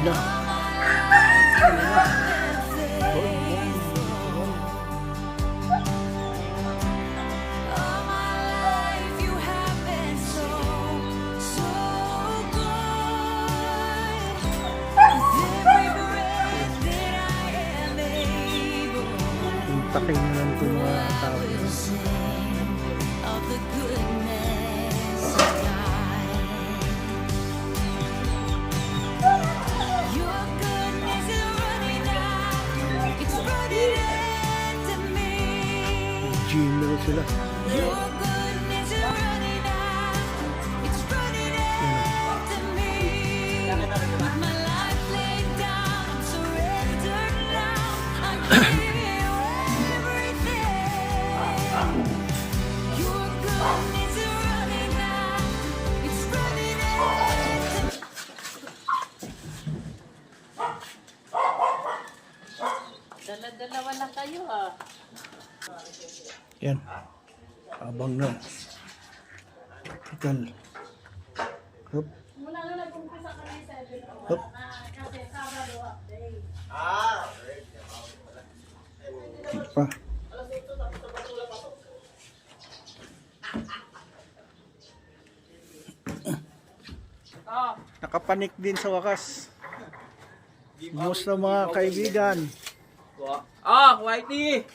na. Takin na lang itong mga tao yun. Gym na sila. Dala-dalawa lang kayo ha. Yan. Abang na. Tikal. Hup. Mula na nag-umpisa kami 7 Hup. kasi Sabado update. Di pa. Nakapanik din sa wakas. Kumusta mga kaibigan? Whitey!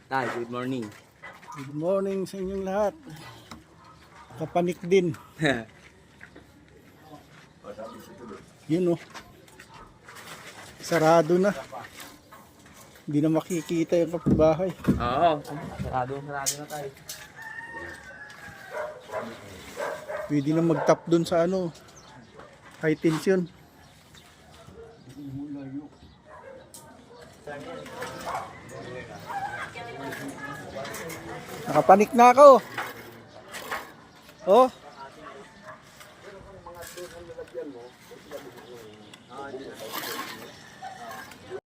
Tay, good morning. Good morning sa inyong lahat. Nakapanik din. Yun oh. Sarado na. Hindi na makikita yung kapitbahay. Oo, sarado na tayo. Pwede na mag-tap dun sa ano, high tension. Nakapanik na ako. Oh.